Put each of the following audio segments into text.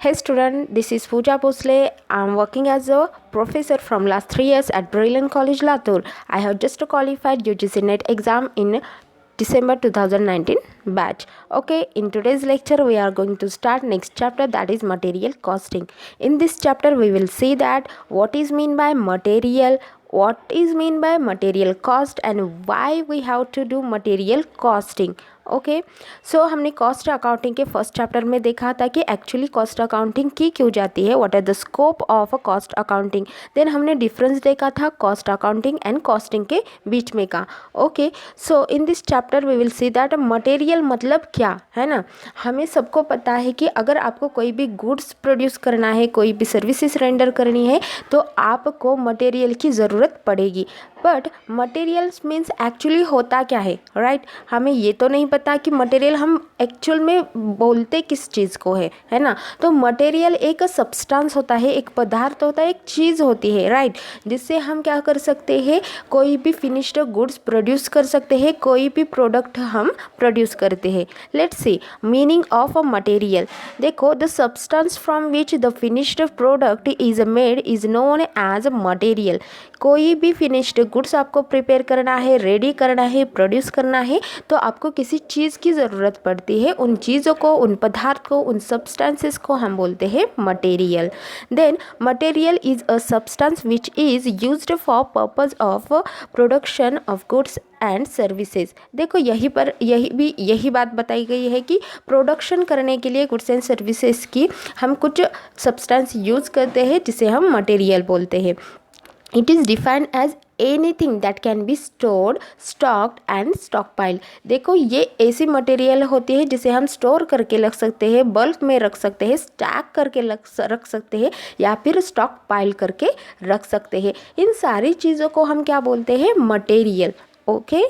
Hey student, this is Pooja Bhosle. I'm working as a professor from last 3 years at Brilliant College Latur. I have just qualified UGC NET exam in December 2019 batch. Okay, in today's lecture we are going to start next chapter, that is material costing. In this chapter we will see that what is mean by material, what is mean by material cost and why we have to do material costing. Okay so हमने cost accounting के first chapter में देखा था कि actually cost accounting की क्यों जाती है, what are the scope of a cost accounting. Then हमने डिफरेंस देखा था कॉस्ट अकाउंटिंग एंड कॉस्टिंग के बीच में का. Okay so in this chapter we will see that material मतलब क्या है ना. हमें सबको पता है कि अगर आपको कोई भी गुड्स प्रोड्यूस करना है, कोई भी सर्विसेज रेंडर करनी है तो आपको मटेरियल की ज़रूरत पड़ेगी. बट मटेरियल्स मीन्स एक्चुअली होता क्या है, राइट हमें ये तो नहीं पता कि मटेरियल हम एक्चुअल में बोलते किस चीज़ को है ना. तो मटेरियल एक सब्सटेंस होता है, एक पदार्थ होता है, एक चीज़ होती है, राइट जिससे हम क्या कर सकते हैं, कोई भी फिनिश्ड गुड्स प्रोड्यूस कर सकते हैं, कोई भी प्रोडक्ट हम प्रोड्यूस करते हैं. Let's see meaning of a material. देखो, the substance from which the finished product is made is known as material. कोई भी फिनिश्ड गुड्स आपको प्रिपेयर करना है, रेडी करना है, प्रोड्यूस करना है तो आपको किसी चीज़ की ज़रूरत पड़ती है. उन चीज़ों को, उन पदार्थ को, उन सब्सटेंसेस को हम बोलते हैं material. Then material is a substance which is used for purpose of production of goods and services. देखो यही बात बताई गई है कि प्रोडक्शन करने के लिए गुड्स एंड सर्विसेज की हम कुछ सब्सटेंस यूज़ करते हैं जिसे हम मटेरियल बोलते हैं. It is defined as anything that can be stored, stocked and stockpiled. देखो ये ऐसी मटेरियल होती है जिसे हम स्टोर करके रख सकते हैं, बल्क में रख सकते हैं, स्टैक करके रख सकते हैं या फिर स्टॉक पाइल करके रख सकते हैं. इन सारी चीज़ों को हम क्या बोलते हैं, material. Okay,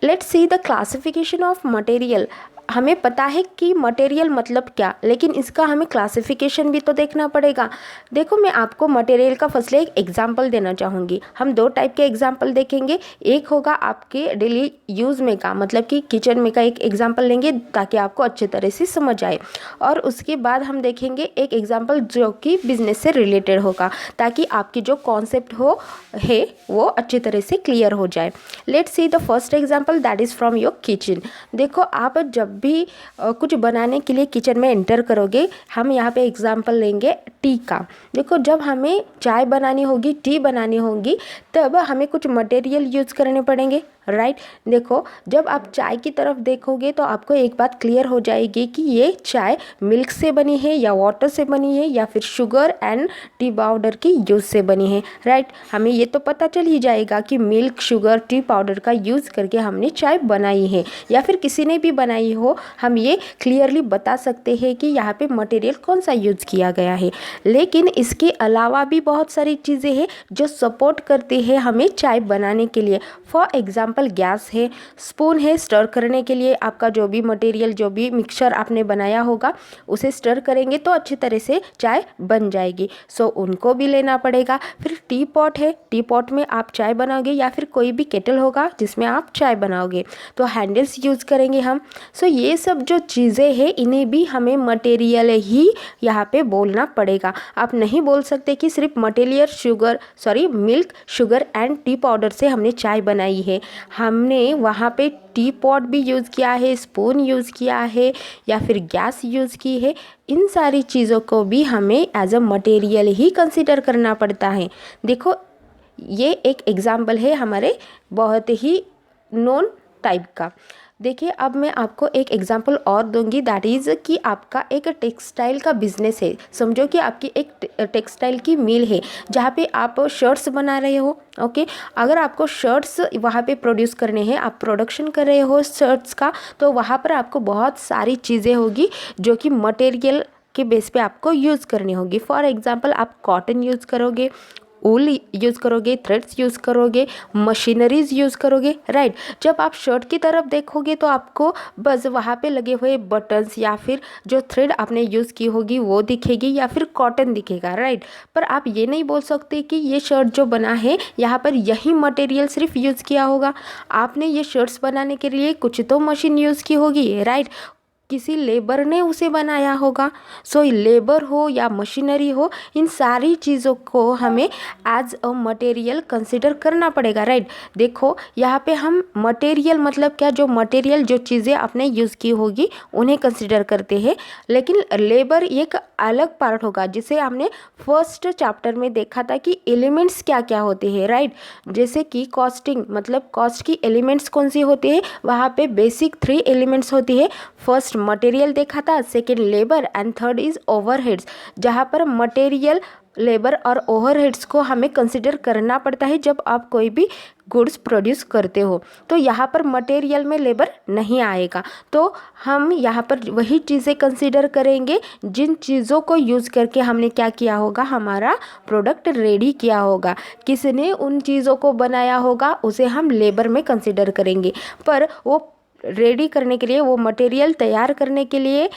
let's see the classification of material. हमें पता है कि मटेरियल मतलब क्या, लेकिन इसका हमें क्लासिफिकेशन भी तो देखना पड़ेगा. देखो मैं आपको मटेरियल का फर्स्ट एक एग्जांपल देना चाहूँगी. हम दो टाइप के एग्जांपल देखेंगे. एक होगा आपके डेली यूज़ में का, मतलब कि किचन में का एक एग्जांपल लेंगे ताकि आपको अच्छे तरह से समझ आए, और उसके बाद हम देखेंगे एक एग्जाम्पल जो कि बिजनेस से रिलेटेड होगा ताकि आपकी जो कॉन्सेप्ट है वो अच्छी तरह से क्लियर हो जाए. Let's see the first example that is from your kitchen. देखो आप जब भी कुछ बनाने के लिए किचन में एंटर करोगे, हम यहाँ पे एग्जांपल लेंगे टी का. देखो जब हमें चाय बनानी होगी, टी बनानी होगी, तब हमें कुछ मटेरियल यूज़ करने पड़ेंगे, राइट. देखो जब आप चाय की तरफ देखोगे तो आपको एक बात क्लियर हो जाएगी कि ये चाय मिल्क से बनी है या वाटर से बनी है या फिर शुगर एंड टी पाउडर की यूज़ से बनी है, राइट. हमें ये तो पता चल ही जाएगा कि मिल्क, शुगर, टी पाउडर का यूज़ करके हमने चाय बनाई है या फिर किसी ने भी बनाई हो. हम ये क्लियरली बता सकते हैं कि यहाँ पे मटेरियल कौन सा यूज़ किया गया है. लेकिन इसके अलावा भी बहुत सारी चीज़ें हैं जो सपोर्ट करती है हमें चाय बनाने के लिए. फॉर एग्जाम्पल गैस है, स्पून है स्टर करने के लिए. आपका जो भी मटेरियल, जो भी मिक्सचर आपने बनाया होगा उसे स्टर करेंगे तो अच्छी तरह से चाय बन जाएगी, सो उनको भी लेना पड़ेगा. फिर टी पॉट है, टी पॉट में आप चाय बनाओगे या फिर कोई भी केटल होगा जिसमें आप चाय बनाओगे तो हैंडल्स यूज़ करेंगे हम. सो ये सब जो चीज़ें हैं इन्हें भी हमें मटेरियल ही यहाँ पे बोलना पड़ेगा. आप नहीं बोल सकते कि सिर्फ material milk, sugar and T powder से हमने चाय बनाई है. हमने वहाँ पे टी पॉट भी यूज़ किया है, स्पून यूज़ किया है या फिर गैस यूज़ की है. इन सारी चीज़ों को भी हमें एज अ मटेरियल ही कंसिडर करना पड़ता है. देखो ये एक एग्जाम्पल है हमारे बहुत ही नॉन टाइप का. देखिए अब मैं आपको एक एग्जांपल और दूंगी, दैट इज़ कि आपका एक टेक्सटाइल का बिजनेस है. समझो कि आपकी एक टेक्सटाइल की मिल है जहाँ पे आप शर्ट्स बना रहे हो. ओके, अगर आपको शर्ट्स वहाँ पे प्रोड्यूस करने हैं, आप प्रोडक्शन कर रहे हो शर्ट्स का, तो वहाँ पर आपको बहुत सारी चीज़ें होगी जो कि मटेरियल के बेस पे आपको यूज़ करनी होगी. फॉर एग्ज़ाम्पल आप कॉटन यूज़ करोगे, ऊल यूज़ करोगे, थ्रेड्स यूज़ करोगे, मशीनरीज यूज़ करोगे, राइट. जब आप शर्ट की तरफ देखोगे तो आपको बस वहाँ पे लगे हुए बटन्स या फिर जो थ्रेड आपने यूज़ की होगी वो दिखेगी या फिर कॉटन दिखेगा, राइट. पर आप ये नहीं बोल सकते कि ये शर्ट जो बना है यहाँ पर यही मटेरियल सिर्फ यूज़ किया होगा. आपने ये शर्ट्स बनाने के लिए कुछ तो मशीन यूज़ की होगी, राइट. किसी लेबर ने उसे बनाया होगा। सो लेबर हो या मशीनरी हो, इन सारी चीज़ों को हमें एज अ मटेरियल कंसिडर करना पड़ेगा, राइट। देखो यहाँ पे हम मटेरियल मतलब क्या, जो मटेरियल जो चीज़ें आपने यूज़ की होगी उन्हें कंसिडर करते हैं, लेकिन लेबर एक अलग पार्ट होगा, जिसे हमने फर्स्ट चैप्टर में देखा था कि एलिमेंट्स क्या क्या होते हैं, राइट। जैसे कि कॉस्टिंग मतलब कॉस्ट की एलिमेंट्स कौन सी होती है, वहाँ पे बेसिक 3 एलिमेंट्स होती है। फर्स्ट मटेरियल देखा था, second labour and third is overheads, जहाँ पर मटेरियल, लेबर और ओवरहेड्स को हमें कंसिडर करना पड़ता है जब आप कोई भी गुड्स प्रोड्यूस करते हो। तो यहाँ पर मटेरियल में लेबर नहीं आएगा, तो हम यहाँ पर वही चीज़ें कंसिडर करेंगे जिन चीज़ों को यूज़ करके हमने क्या किया होगा, हमारा प्रोडक्ट रेडी किया होगा। किसने उन चीज़ों को बनाया होगा उसे हम लेबर में कंसिडर करेंगे, पर वो रेडी करने के लिए, वो मटेरियल तैयार करने के लिए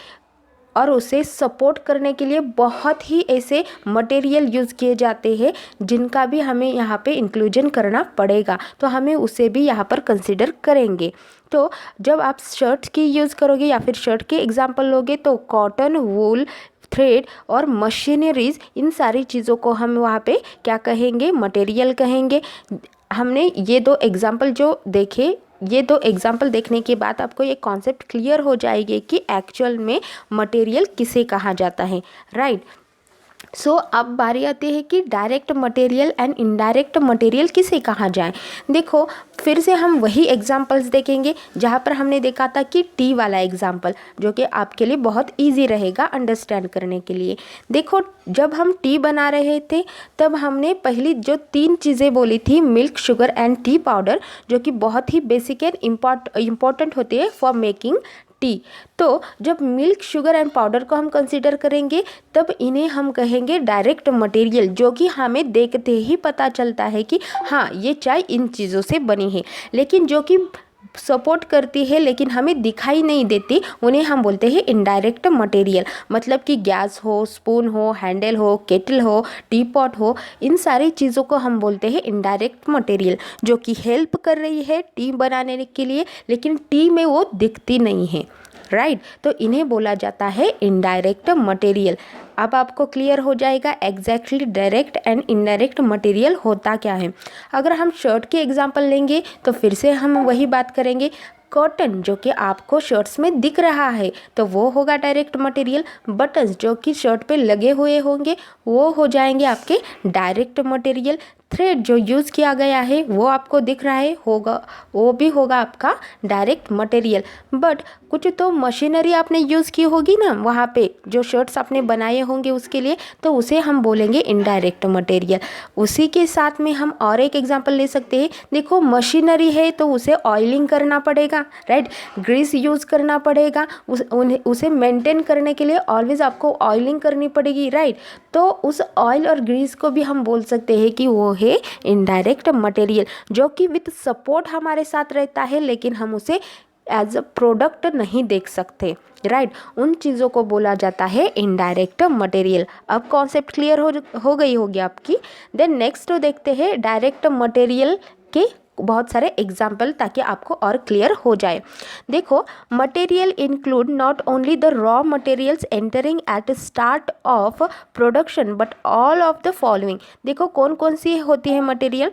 और उसे सपोर्ट करने के लिए बहुत ही ऐसे मटेरियल यूज़ किए जाते हैं जिनका भी हमें यहाँ पे इंक्लूजन करना पड़ेगा, तो हमें उसे भी यहाँ पर कंसिडर करेंगे। तो जब आप शर्ट की यूज़ करोगे या फिर शर्ट के एग्जांपल लोगे तो कॉटन, वूल, थ्रेड और मशीनरीज, इन सारी चीज़ों को हम वहाँ पे क्या कहेंगे, मटेरियल कहेंगे। हमने ये 2 एग्जांपल जो देखे, ये 2 एग्जाम्पल देखने के बाद आपको ये कॉन्सेप्ट क्लियर हो जाएगी कि एक्चुअल में मटेरियल किसे कहा जाता है, राइट। सो अब बारी आती है कि direct material and indirect material किसे कहा जाए। देखो फिर से हम वही एग्जांपल्स देखेंगे जहाँ पर हमने देखा था कि टी वाला एग्जांपल, जो कि आपके लिए बहुत इजी रहेगा अंडरस्टैंड करने के लिए। देखो जब हम टी बना रहे थे तब हमने पहली जो 3 चीज़ें बोली थी, milk, sugar and T powder, जो कि बहुत ही बेसिक एंड इम्पॉर्टेंट होती है फॉर मेकिंग टी। तो जब मिल्क, शुगर एंड पाउडर को हम कंसीडर करेंगे तब इन्हें हम कहेंगे डायरेक्ट मटेरियल, जो कि हमें देखते ही पता चलता है कि हाँ ये चाय इन चीज़ों से बनी है, लेकिन जो कि सपोर्ट करती है लेकिन हमें दिखाई नहीं देती, उन्हें हम बोलते हैं इनडायरेक्ट मटेरियल। मतलब कि गैस हो, स्पून हो, हैंडल हो, केटल हो, टी पॉट हो, इन सारी चीज़ों को हम बोलते हैं इनडायरेक्ट मटेरियल, जो कि हेल्प कर रही है टी बनाने के लिए, लेकिन टी में वो दिखती नहीं है, राइट। तो इन्हें बोला जाता है इनडायरेक्ट मटेरियल। अब आपको क्लियर हो जाएगा exactly direct and indirect material होता क्या है। अगर हम शर्ट के एग्जांपल लेंगे तो फिर से हम वही बात करेंगे, कॉटन जो कि आपको शर्ट्स में दिख रहा है तो वो होगा डायरेक्ट मटेरियल, बटन्स जो कि शर्ट पे लगे हुए होंगे वो हो जाएंगे आपके डायरेक्ट मटेरियल, थ्रेड जो यूज़ किया गया है वो आपको दिख रहा है होगा, वो भी होगा आपका डायरेक्ट मटेरियल। बट कुछ तो मशीनरी आपने यूज़ की होगी ना वहाँ पे, जो शर्ट्स आपने बनाए होंगे उसके लिए, तो उसे हम बोलेंगे इनडायरेक्ट मटेरियल। उसी के साथ में हम और एक एग्जांपल ले सकते हैं। देखो मशीनरी है तो उसे ऑयलिंग करना पड़ेगा, राइट, ग्रीस यूज़ करना पड़ेगा, उसे मेंटेन करने के लिए ऑलवेज आपको ऑयलिंग करनी पड़ेगी, राइट। तो उस ऑयल और ग्रीस को भी हम बोल सकते हैं कि वो है इनडायरेक्ट मटेरियल, जो कि विथ सपोर्ट हमारे साथ रहता है लेकिन हम उसे एज अ प्रोडक्ट नहीं देख सकते, राइट। उन चीज़ों को बोला जाता है इनडायरेक्ट मटेरियल। अब कॉन्सेप्ट क्लियर हो गई होगी आपकी। देन नेक्स्ट देखते हैं डायरेक्ट मटेरियल के बहुत सारे एग्जाम्पल, ताकि आपको और क्लियर हो जाए। देखो material include not only the raw materials entering at start of production but all of the following. देखो कौन कौन सी होती है material,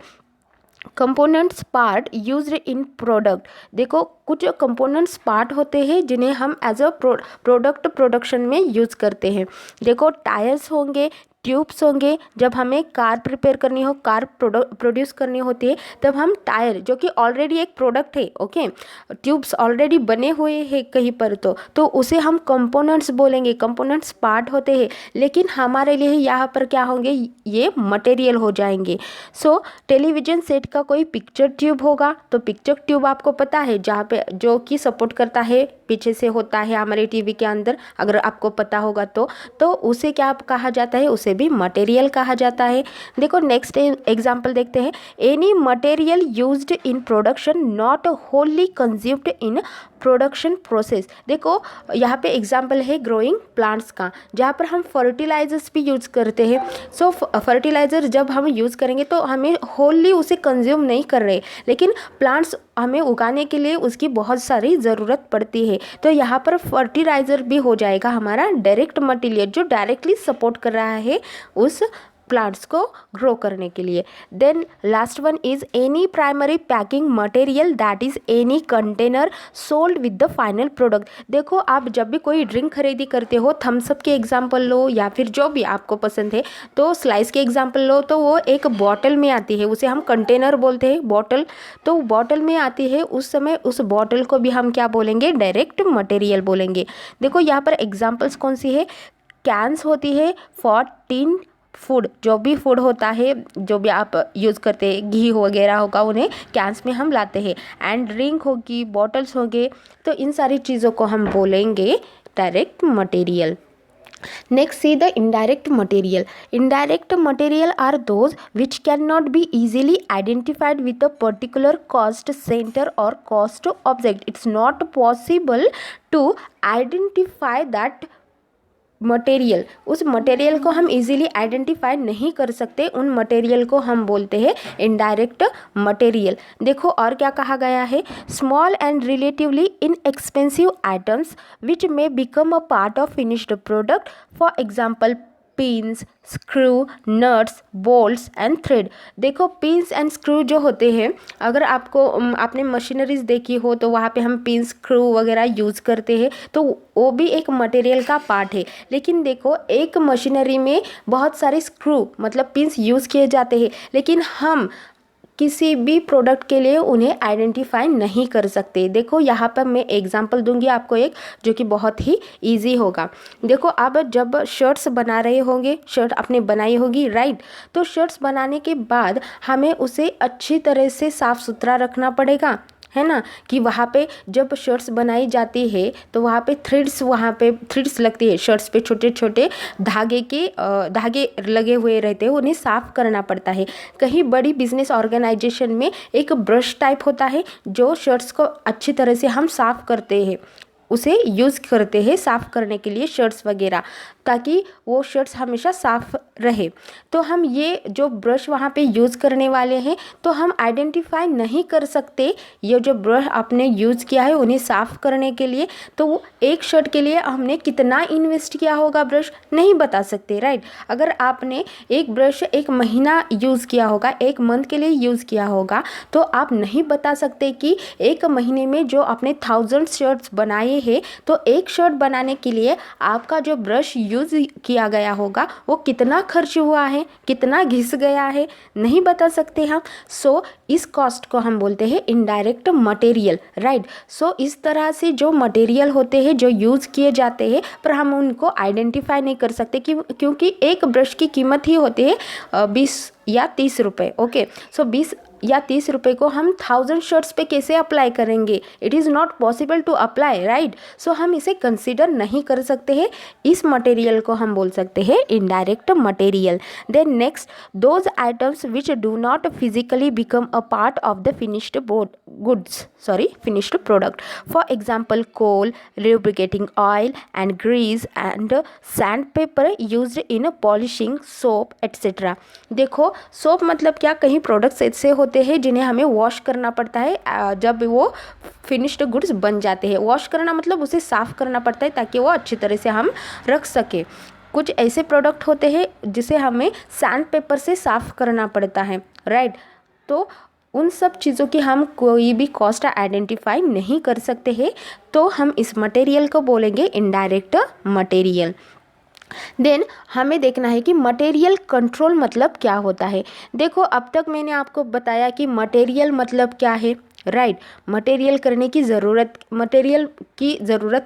components part used in product. देखो कुछ कंपोनेंट्स पार्ट होते हैं जिन्हें हम एज अ प्रोडक्ट प्रोडक्शन में यूज़ करते हैं। देखो टायर्स होंगे, ट्यूब्स होंगे, जब हमें कार प्रिपेयर करनी हो, कार प्रोड्यूस करनी होती है तब हम टायर जो कि ऑलरेडी एक प्रोडक्ट है, ओके, ट्यूब्स ऑलरेडी बने हुए हैं कहीं पर, तो उसे हम कंपोनेंट्स बोलेंगे, कंपोनेंट्स पार्ट होते हैं, लेकिन हमारे लिए यहाँ पर क्या होंगे, ये मटेरियल हो जाएंगे। सो टेलीविज़न सेट का कोई पिक्चर ट्यूब होगा तो पिक्चर ट्यूब आपको पता है जहाँ पे जो कि सपोर्ट करता है, पीछे से होता है हमारे टीवी के अंदर, अगर आपको पता होगा तो उसे क्या कहा जाता है, उसे भी मटेरियल कहा जाता है। देखो नेक्स्ट एग्जांपल देखते हैं, any material used in production not Holi consumed in production process. देखो यहाँ पे एग्जाम्पल है ग्रोइंग प्लांट्स का, जहाँ पर हम फर्टिलाइजर्स भी यूज़ करते हैं। सो फर्टिलाइज़र जब हम यूज़ करेंगे तो हमें होली उसे कंज्यूम नहीं कर रहे, लेकिन प्लांट्स हमें उगाने के लिए उसकी बहुत सारी ज़रूरत पड़ती है। तो यहाँ पर फर्टिलाइज़र भी हो जाएगा हमारा डायरेक्ट मटेरियल, जो डायरेक्टली सपोर्ट कर रहा है उस प्लांट्स को ग्रो करने के लिए। Then last one is any primary packing material that is any container sold with the final product. देखो आप जब भी कोई ड्रिंक खरीदी करते हो, थम्सअप के एग्जाम्पल लो या फिर जो भी आपको पसंद है, तो स्लाइस के एग्जाम्पल लो, तो वो एक बॉटल में आती है, उसे हम कंटेनर बोलते हैं, बॉटल। तो बॉटल में आती है, उस समय उस बॉटल को भी हम क्या बोलेंगे, डायरेक्ट मटेरियल बोलेंगे। देखो यहाँ पर एग्जाम्पल्स कौन सी है, कैंस होती है फॉर टिन फूड, जो भी फूड होता है, जो भी आप यूज़ करते हैं, घी वगैरह होगा, उन्हें कैंस में हम लाते हैं। एंड ड्रिंक होगी, बॉटल्स होंगे, तो इन सारी चीज़ों को हम बोलेंगे direct material. Next, see the indirect material. Indirect material are those which cannot be easily identified with a particular cost center or cost object. It's not possible to identify that material, उस material को हम easily identify नहीं कर सकते, उन material को हम बोलते हैं इनडायरेक्ट मटेरियल। देखो और क्या कहा गया है, small and relatively inexpensive items which may become a part of finished product, for example pins, screw, nuts, bolts and thread. देखो पिन्स एंड स्क्रू जो होते हैं, अगर आपने मशीनरीज देखी हो तो वहाँ पे हम पिन स्क्रू वगैरह यूज़ करते हैं, तो वो भी एक मटेरियल का पार्ट है। लेकिन देखो एक मशीनरी में बहुत सारे स्क्रू मतलब पिन्स यूज़ किए जाते हैं, लेकिन हम किसी भी प्रोडक्ट के लिए उन्हें आइडेंटिफाई नहीं कर सकते। देखो यहाँ पर मैं एग्जांपल दूंगी आपको एक, जो कि बहुत ही इजी होगा। देखो आप जब शर्ट्स बना रहे होंगे, शर्ट आपने बनाई होगी, राइट, तो शर्ट्स बनाने के बाद हमें उसे अच्छी तरह से साफ़ सुथरा रखना पड़ेगा, है ना, कि वहाँ पे जब शर्ट्स बनाई जाती है तो वहाँ पे थ्रेड्स लगती है शर्ट्स पे, छोटे छोटे धागे लगे हुए रहते हैं, उन्हें साफ़ करना पड़ता है। कहीं बड़ी बिजनेस ऑर्गेनाइजेशन में एक ब्रश टाइप होता है जो शर्ट्स को अच्छी तरह से हम साफ़ करते हैं, उसे यूज़ करते हैं साफ़ करने के लिए शर्ट्स वगैरह, ताकि वो शर्ट्स हमेशा साफ़ रहे। तो हम ये जो ब्रश वहाँ पे यूज़ करने वाले हैं, तो हम आइडेंटिफाई नहीं कर सकते ये जो ब्रश आपने यूज़ किया है उन्हें साफ़ करने के लिए, तो वो एक शर्ट के लिए हमने कितना इन्वेस्ट किया होगा ब्रश नहीं बता सकते, राइट। अगर आपने एक ब्रश एक महीना यूज़ किया होगा, एक मंथ के लिए यूज़ किया होगा, तो आप नहीं बता सकते कि एक महीने में जो आपने 1000 शर्ट्स बनाए हैं, तो एक शर्ट बनाने के लिए आपका जो ब्रश यूज़ किया गया होगा वो कितना खर्च हुआ है, कितना घिस गया है, नहीं बता सकते हम। सो इस कॉस्ट को हम बोलते हैं इनडायरेक्ट मटेरियल, राइट। सो इस तरह से जो मटेरियल होते हैं जो यूज़ किए जाते हैं, पर हम उनको आइडेंटिफाई नहीं कर सकते क्योंकि एक ब्रश की कीमत ही होती है 20 या 30 रुपये। ओके, सो 20 या 30 रुपये को हम 1000 शर्ट्स पे कैसे अप्लाई करेंगे, it is not possible to apply, right. So हम इसे कंसिडर नहीं कर सकते हैं, इस मटेरियल को हम बोल सकते हैं indirect material. Then next, those items which do not physically become a part of the finished product, for example coal, lubricating oil and grease and sandpaper used in polishing soap etc. देखो soap मतलब क्या, कहीं products ऐसे होते हैं जिन्हें हमें wash करना पड़ता है जब वो फिनिश्ड गुड्स बन जाते हैं। वॉश करना मतलब उसे साफ़ करना पड़ता है ताकि वो अच्छी तरह से हम रख सके। कुछ ऐसे प्रोडक्ट होते हैं जिसे हमें सैंड पेपर से साफ़ करना पड़ता है, राइट। तो उन सब चीज़ों की हम कोई भी कॉस्ट आइडेंटिफाई नहीं कर सकते हैं, तो हम इस मटेरियल को बोलेंगे इनडायरेक्ट मटेरियल। देन हमें देखना है कि मटेरियल कंट्रोल मतलब क्या होता है। देखो अब तक मैंने आपको बताया कि मटेरियल मतलब क्या है, राइट। मटेरियल की ज़रूरत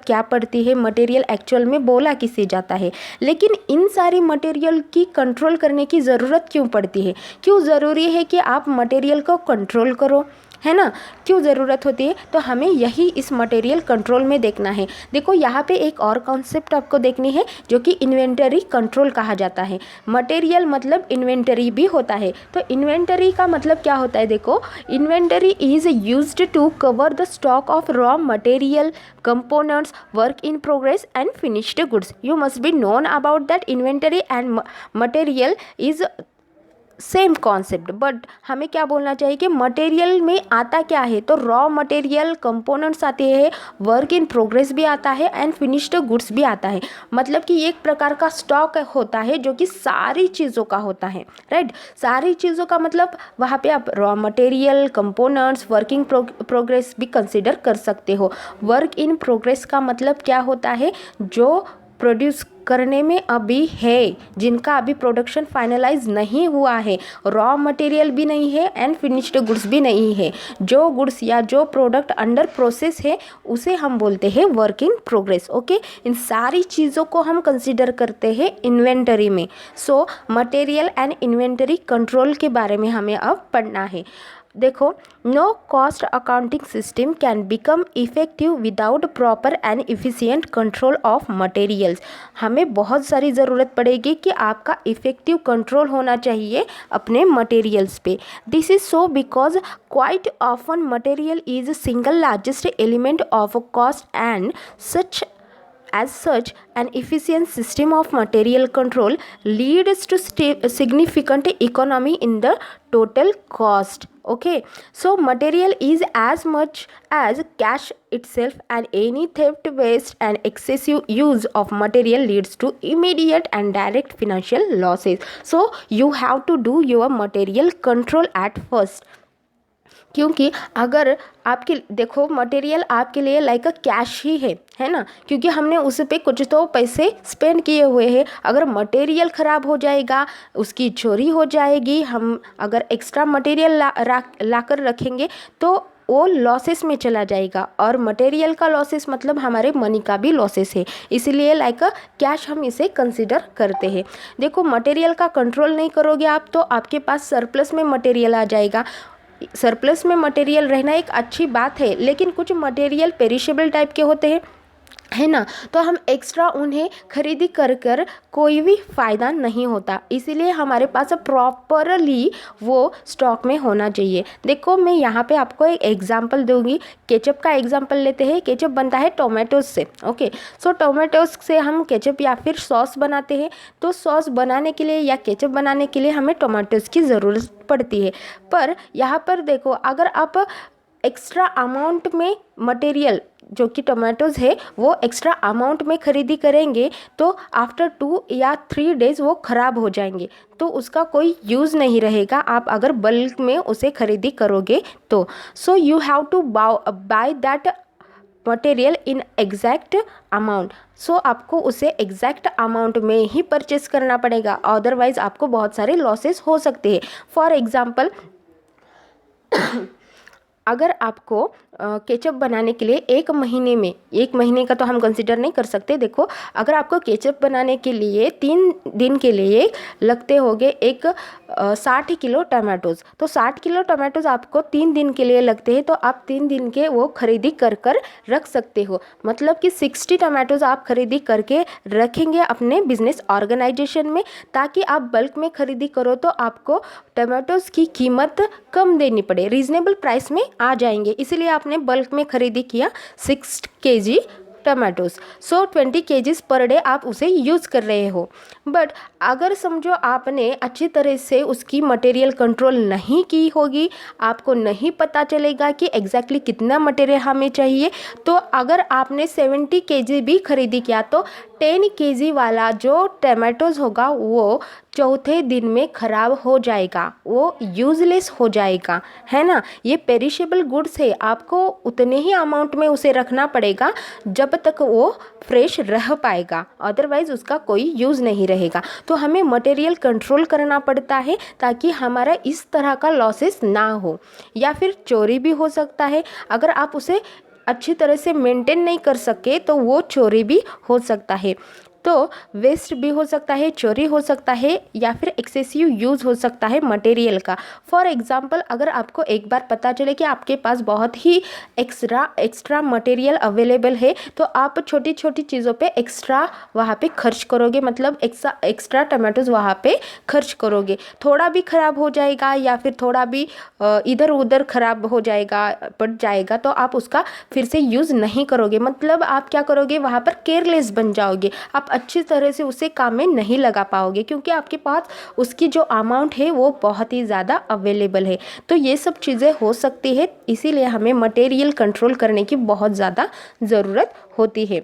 क्या पड़ती है, मटेरियल एक्चुअल में बोला किसे जाता है, लेकिन इन सारी मटेरियल की कंट्रोल करने की ज़रूरत क्यों पड़ती है, क्यों ज़रूरी है कि आप मटेरियल को कंट्रोल करो, है ना। क्यों ज़रूरत होती है, तो हमें यही इस मटेरियल कंट्रोल में देखना है। देखो यहाँ पे एक और कॉन्सेप्ट आपको देखनी है जो कि इन्वेंटरी कंट्रोल कहा जाता है। मटेरियल मतलब इन्वेंटरी भी होता है। तो इन्वेंटरी का मतलब क्या होता है, देखो inventory is used to cover the stock of raw material, components, work in progress and finished goods. You must be known about that inventory and material is same concept, but हमें क्या बोलना चाहिए कि मटेरियल में आता क्या है, तो रॉ मटेरियल कंपोनेंट्स आते हैं, वर्क इन प्रोग्रेस भी आता है एंड फिनिश्ड गुड्स भी आता है। मतलब कि एक प्रकार का स्टॉक होता है जो कि सारी चीज़ों का होता है, राइट। सारी चीज़ों का मतलब वहाँ पे आप raw material, components, working progress भी कंसिडर कर सकते हो। वर्क इन प्रोग्रेस का मतलब क्या होता है, जो प्रोड्यूस करने में अभी है, जिनका अभी प्रोडक्शन फाइनलाइज नहीं हुआ है, रॉ मटेरियल भी नहीं है एंड फिनिश्ड गुड्स भी नहीं है। जो गुड्स या जो प्रोडक्ट अंडर प्रोसेस है उसे हम बोलते हैं वर्क इन प्रोग्रेस। ओके, इन सारी चीज़ों को हम कंसीडर करते हैं इन्वेंटरी में। So material and inventory control के बारे में हमें अब पढ़ना है। देखो, no cost accounting system can become effective without proper and efficient control of materials. हमें बहुत सारी ज़रूरत पड़ेगी कि आपका इफ़ेक्टिव कंट्रोल होना चाहिए अपने मटेरियल्स पे। This is so because quite often material is single largest element of cost and As such, an efficient system of material control leads to significant economy in the total cost. Okay, so material is as much as cash itself, and any theft, waste and excessive use of material leads to immediate and direct financial losses. So you have to do your material control at first. क्योंकि अगर आपके देखो material आपके लिए like a cash ही है ना, क्योंकि हमने उस पर कुछ तो पैसे स्पेंड किए हुए हैं। अगर मटेरियल ख़राब हो जाएगा, उसकी चोरी हो जाएगी, हम अगर एक्स्ट्रा मटेरियल ला कर रखेंगे तो वो लॉसेस में चला जाएगा, और मटेरियल का लॉसेस मतलब हमारे मनी का भी लॉसेस है। इसीलिए लाइक अ कैश हम इसे कंसिडर करते हैं। देखो, मटेरियल का कंट्रोल नहीं करोगे आप तो आपके पास सरप्लस में मटेरियल आ जाएगा। सरप्लस में मटेरियल रहना एक अच्छी बात है, लेकिन कुछ मटेरियल पेरिशेबल टाइप के होते हैं, है ना, तो हम एक्स्ट्रा उन्हें खरीदी कर कोई भी फ़ायदा नहीं होता। इसीलिए हमारे पास प्रॉपरली वो स्टॉक में होना चाहिए। देखो, मैं यहाँ पे आपको एक एग्जांपल दूंगी। केचप का एग्जांपल लेते हैं। केचप बनता है टोमेटोज से। ओके, सो टोमेटोज से हम केचप या फिर सॉस बनाते हैं। तो सॉस बनाने के लिए या केचप बनाने के लिए हमें टोमेटोज की ज़रूरत पड़ती है। पर यहाँ पर देखो, अगर आप एक्स्ट्रा अमाउंट में मटेरियल जो कि टोमेटोज़ है वो एक्स्ट्रा अमाउंट में खरीदी करेंगे तो आफ्टर 2 या 3 डेज़ वो ख़राब हो जाएंगे, तो उसका कोई यूज़ नहीं रहेगा आप अगर बल्क में उसे खरीदी करोगे तो। So you have to buy that material in exact amount. So आपको उसे एग्जैक्ट अमाउंट में ही परचेस करना पड़ेगा, अदरवाइज़ आपको बहुत सारे लॉसेस हो सकते हैं। फॉर एग्ज़ाम्पल, अगर आपको केचप बनाने के लिए 1 महीने का तो हम कंसिडर नहीं कर सकते। देखो, अगर आपको केचप बनाने के लिए 3 दिन के लिए लगते होंगे 60 किलो टमाटोज़, तो 60 किलो टमाटोज़ आपको 3 दिन के लिए लगते हैं, तो आप 3 दिन के वो खरीदी कर रख सकते हो। मतलब कि 60 टमाटोज़ आप खरीदी करके रखेंगे अपने बिजनेस ऑर्गेनाइजेशन में, ताकि आप बल्क में खरीदी करो तो आपको टमाटोज़ की कीमत कम देनी पड़े, रीज़नेबल प्राइस में आ जाएंगे। इसीलिए आपने बल्क में खरीदी किया 6 kg टमाटोज़। सो 20 kgs पर डे आप उसे यूज़ कर रहे हो। बट अगर समझो आपने अच्छी तरह से उसकी मटेरियल कंट्रोल नहीं की होगी, आपको नहीं पता चलेगा कि एग्जैक्टली कितना मटेरियल हमें चाहिए, तो अगर आपने 70 kg भी खरीदी किया तो 10 kg वाला जो टमाटोज़ होगा वो चौथे दिन में ख़राब हो जाएगा, वो यूज़लेस हो जाएगा, है ना। ये पेरिशेबल गुड्स है, आपको उतने ही अमाउंट में उसे रखना पड़ेगा जब तक वो फ्रेश रह पाएगा, अदरवाइज़ उसका कोई यूज़ नहीं रहेगा। तो हमें मटेरियल कंट्रोल करना पड़ता है ताकि हमारा इस तरह का लॉसेस ना हो, या फिर चोरी भी हो सकता है। अगर आप उसे अच्छी तरह से मेंटेन नहीं कर सके तो वो चोरी भी हो सकता है। तो वेस्ट भी हो सकता है, चोरी हो सकता है, या फिर एक्सेसिव यूज़ हो सकता है मटेरियल का। फॉर एग्जांपल, अगर आपको एक बार पता चले कि आपके पास बहुत ही एक्स्ट्रा मटेरियल अवेलेबल है, तो आप छोटी छोटी चीज़ों पे एक्स्ट्रा वहाँ पे खर्च करोगे, मतलब एक्स्ट्रा टमाटोज वहाँ पे खर्च करोगे। थोड़ा भी ख़राब हो जाएगा या फिर थोड़ा भी इधर उधर ख़राब हो जाएगा, पड़ जाएगा, तो आप उसका फिर से यूज़ नहीं करोगे। मतलब आप क्या करोगे, वहाँ पर केयरलेस बन जाओगे, आप अच्छी तरह से उसे काम में नहीं लगा पाओगे, क्योंकि आपके पास उसकी जो अमाउंट है वो बहुत ही ज़्यादा अवेलेबल है। तो ये सब चीज़ें हो सकती है, इसीलिए हमें मटेरियल कंट्रोल करने की बहुत ज़्यादा ज़रूरत होती है।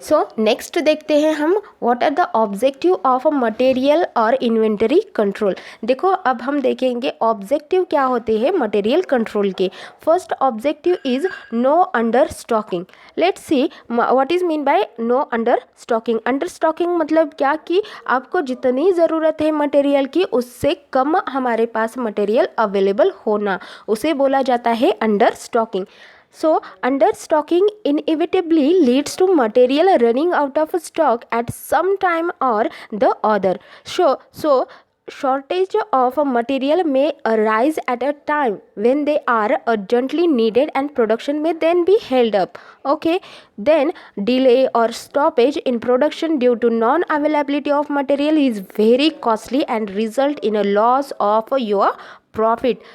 सो नेक्स्ट देखते हैं हम, what are the objective of a material और इन्वेंटरी कंट्रोल। देखो अब हम देखेंगे ऑब्जेक्टिव क्या होते हैं मटेरियल कंट्रोल के। First objective is no under stocking. Let's see what is mean by no under stocking. Under stocking मतलब क्या कि आपको जितनी ज़रूरत है मटेरियल की उससे कम हमारे पास मटेरियल अवेलेबल होना, उसे बोला जाता है under stocking. So, understocking inevitably leads to material running out of stock at some time or the other. So shortage of a material may arise at a time when they are urgently needed and production may then be held up. Okay, then delay or stoppage in production due to non-availability of material is very costly and result in a loss of your profit.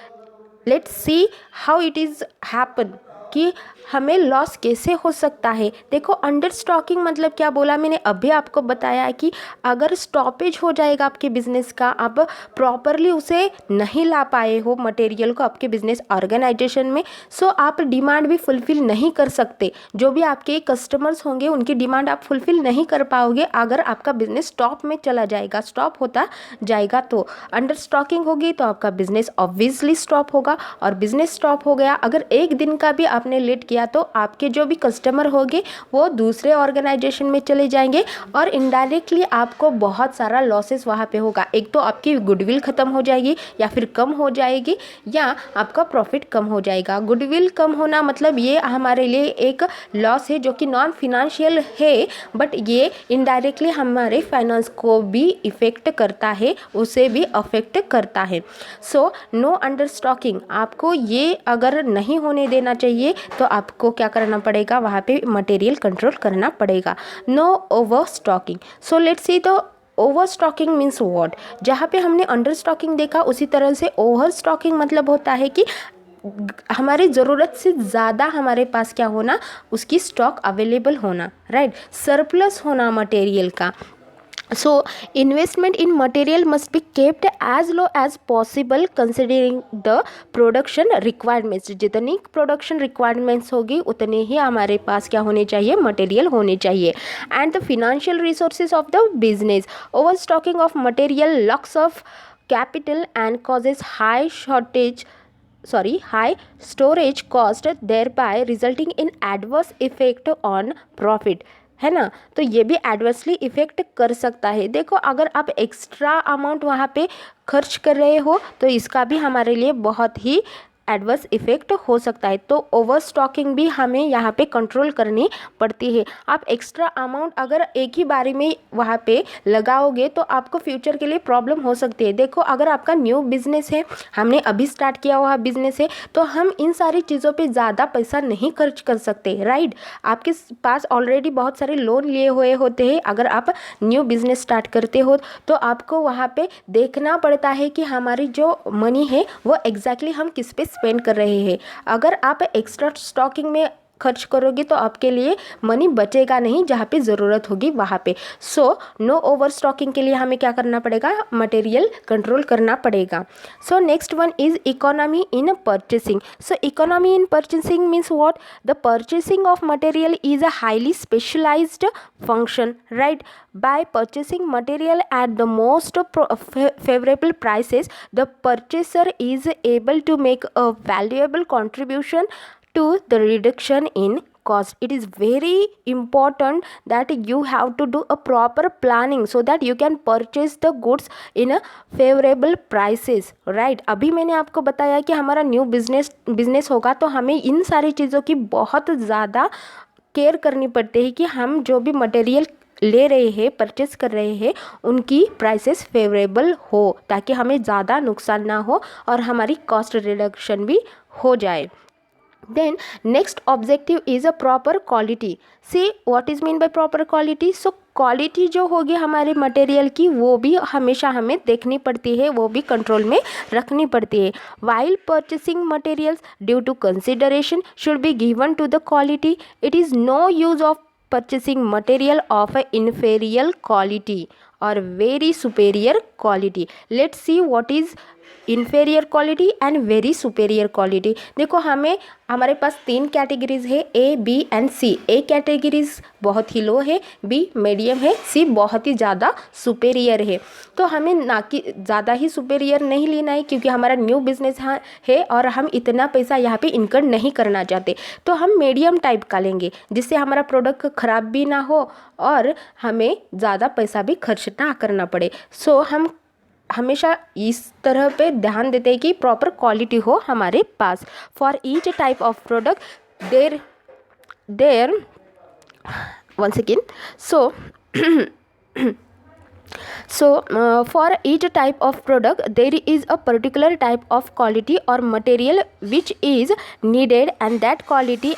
Let's see how it is happen कि हमें loss कैसे हो सकता है। देखो under stocking मतलब क्या बोला मैंने, अभी आपको बताया है कि अगर स्टॉपेज हो जाएगा आपके बिजनेस का, आप प्रॉपरली उसे नहीं ला पाए हो मटेरियल को आपके बिजनेस ऑर्गेनाइजेशन में, सो आप डिमांड भी फुलफिल नहीं कर सकते। जो भी आपके कस्टमर्स होंगे उनकी डिमांड आप फुलफिल नहीं कर पाओगे अगर आपका बिजनेस स्टॉप में चला जाएगा, स्टॉप होता जाएगा। तो अंडर स्टॉकिंग होगी तो आपका बिजनेस ऑब्वियसली स्टॉप होगा, और बिजनेस स्टॉप हो गया, अगर एक दिन का भी आपने लेट किया तो आपके जो भी कस्टमर होंगे वो दूसरे ऑर्गेनाइजेशन में चले जाएंगे, और इनडायरेक्टली आपको बहुत सारा लॉसेस वहाँ पे होगा। एक तो आपकी गुडविल ख़त्म हो जाएगी या फिर कम हो जाएगी, या आपका प्रॉफिट कम हो जाएगा। गुडविल कम होना मतलब ये हमारे लिए एक लॉस है जो कि नॉन फिनेंशियल है, बट ये इनडायरेक्टली हमारे फाइनेंस को भी इफ़ेक्ट करता है, उसे भी अफेक्ट करता है। सो नो अंडर स्टॉकिंग, आपको ये अगर नहीं होने देना चाहिए तो आपको क्या करना पड़ेगा, वहाँ पे मटेरियल कंट्रोल करना पड़ेगा। No over stocking. So let's see the over stocking means what. जहाँ पे हमने अंडर स्टॉकिंग देखा उसी तरह से ओवर स्टॉकिंग मतलब होता है कि हमारी ज़रूरत से ज़्यादा हमारे पास क्या होना, उसकी स्टॉक अवेलेबल होना, राइट, सरप्लस होना मटेरियल का। So investment in material must be kept as low as possible considering the production requirements. जितनी production requirements होगी उतने ही हमारे पास क्या होने चाहिए, मटेरियल होने चाहिए। And the financial resources of the business. Overstocking of material locks of capital and causes high storage cost, thereby resulting in adverse effect on profit, है ना। तो ये भी एडवर्सली इफ़ेक्ट कर सकता है। देखो अगर आप एक्स्ट्रा अमाउंट वहाँ पे खर्च कर रहे हो तो इसका भी हमारे लिए बहुत ही एडवर्स इफ़ेक्ट हो सकता है। तो ओवर स्टॉकिंग भी हमें यहाँ पे कंट्रोल करनी पड़ती है। आप एक्स्ट्रा अमाउंट अगर एक ही बारी में वहाँ पे लगाओगे तो आपको फ्यूचर के लिए प्रॉब्लम हो सकती है। देखो अगर आपका न्यू बिज़नेस है, हमने अभी स्टार्ट किया हुआ बिज़नेस है, तो हम इन सारी चीज़ों पे ज़्यादा पैसा नहीं खर्च कर सकते, राइट। आपके पास ऑलरेडी बहुत सारे लोन लिए हुए होते हैं। अगर आप न्यू बिज़नेस स्टार्ट करते हो तो आपको वहाँ पे देखना पड़ता है कि हमारी जो मनी है वो एग्जैक्टली हम किस पे स्पेंड कर रहे हैं। अगर आप एक्स्ट्रा स्टॉकिंग में खर्च करोगे तो आपके लिए मनी बचेगा नहीं जहाँ पे ज़रूरत होगी वहाँ पे। सो नो ओवर स्टॉकिंग के लिए हमें क्या करना पड़ेगा, मटेरियल कंट्रोल करना पड़ेगा। So next one is economy in purchasing. So economy in purchasing means what, the purchasing of material is a highly specialised function, right. By purchasing material at the most favorable prices, the purchaser is able to make a valuable contribution to the reduction in cost. It is very important that you have to do a proper planning so that you can purchase the goods in a favorable prices, right। अभी मैंने आपको बताया कि हमारा new business होगा तो हमें इन सारी चीज़ों की बहुत ज़्यादा केयर करनी पड़ती है कि हम जो भी मटेरियल ले रहे हैं, परचेस कर रहे हैं, उनकी प्राइसेस फेवरेबल हो, ताकि हमें ज़्यादा नुकसान ना हो और हमारी कॉस्ट रिडक्शन भी हो जाए. Then next objective is a proper quality. See what is mean by proper quality? So quality जो होगी हमारे मटेरियल की वो भी हमेशा हमें देखनी पड़ती है, वो भी कंट्रोल में रखनी पड़ती है. While purchasing materials, due to consideration should be given to the quality. It is no use of purchasing material of a inferior quality or very superior quality. Let's see what is inferior quality and very superior quality. देखो हमें हमारे पास 3 categories है, A B and C. A categories बहुत ही लो है, B medium है, सी बहुत ही ज़्यादा सुपेरियर है. तो हमें ना कि ज़्यादा ही सुपेरियर नहीं लेना है, क्योंकि हमारा न्यू बिजनेस है और हम इतना पैसा यहाँ पे इनकम नहीं करना चाहते. तो हम मीडियम टाइप का लेंगे, जिससे हमारा प्रोडक्ट ख़राब भी ना हो और हमें ज़्यादा पैसा भी खर्च ना करना पड़े. सो हम हमेशा इस तरह पे ध्यान देते हैं कि प्रॉपर क्वालिटी हो हमारे पास. For each type of product there one second. For each type of product there is a particular type of quality or material which is needed, and that quality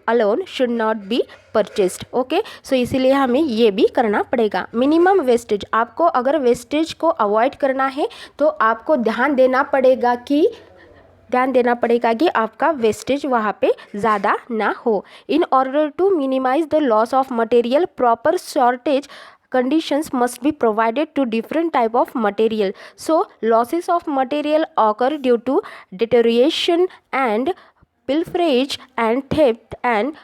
alone should not be purchased. Okay, so इसीलिए हमें ये भी करना पड़ेगा. Minimum wastage, आपको अगर wastage को avoid करना है तो आपको ध्यान देना पड़ेगा कि आपका वेस्टेज वहाँ पे ज़्यादा ना हो. In order to minimise the loss of material, proper shortage conditions must be provided to different type of material. So losses of material occur due to deterioration and pilferage and theft, and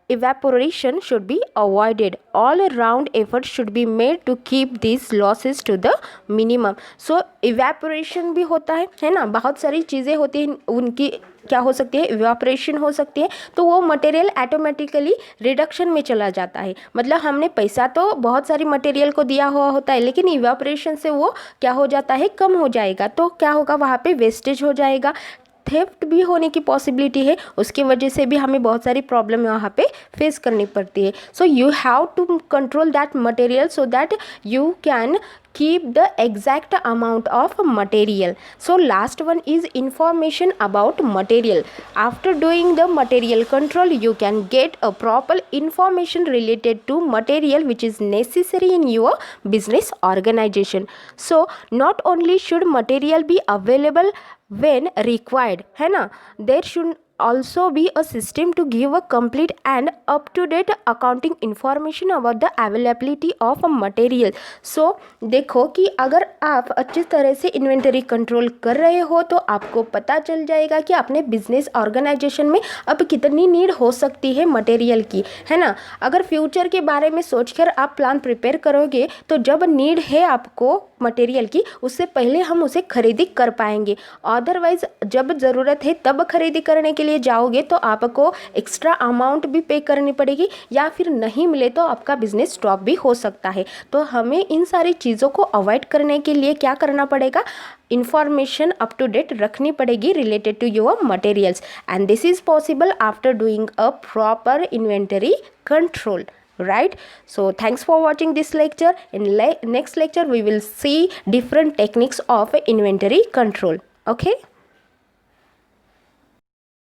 evaporation should be avoided. All round efforts should be made to keep these losses to the minimum. So evaporation भी होता है ना, बहुत सारी चीज़ें होती हैं, उनकी क्या हो सकती है, इवेपोरेशन हो सकती है. तो वो मटेरियल ऑटोमेटिकली रिडक्शन में चला जाता है. मतलब हमने पैसा तो बहुत सारी मटेरियल को दिया हुआ होता है, लेकिन इवेपोरेशन से वो क्या हो जाता है, कम हो जाएगा. तो क्या होगा, वहाँ पे वेस्टेज हो जाएगा. थेफ्ट भी होने की पॉसिबिलिटी है, उसकी वजह से भी हमें बहुत सारी प्रॉब्लम यहाँ पे फेस करनी पड़ती है. So you have to control that material so that you can keep the exact amount of material. So last one is information about material. After doing the material control, you can get a proper information related to material which is necessary in your business organization. So not only should material be available when required, है ना, there should also be a system to give a complete and up-to-date accounting information about the availability of a material. So देखो कि अगर आप अच्छी तरह से inventory control कर रहे हो तो आपको पता चल जाएगा कि अपने बिजनेस ऑर्गेनाइजेशन में अब कितनी नीड हो सकती है मटेरियल की, है ना. अगर फ्यूचर के बारे में सोचकर आप प्लान प्रिपेयर करोगे तो जब नीड है आपको मटेरियल की, उससे पहले हम उसे खरीदी कर पाएंगे. अदरवाइज जब ज़रूरत है तब खरीदी करने के लिए जाओगे तो आपको एक्स्ट्रा अमाउंट भी पे करनी पड़ेगी, या फिर नहीं मिले तो आपका बिजनेस स्टॉप भी हो सकता है. तो हमें इन सारी चीज़ों को अवॉइड करने के लिए क्या करना पड़ेगा, इंफॉर्मेशन अप टू डेट रखनी पड़ेगी related to your materials. And this is possible after doing a proper inventory control. Right, so thanks for watching this lecture. In next lecture we will see different techniques of inventory control. Okay.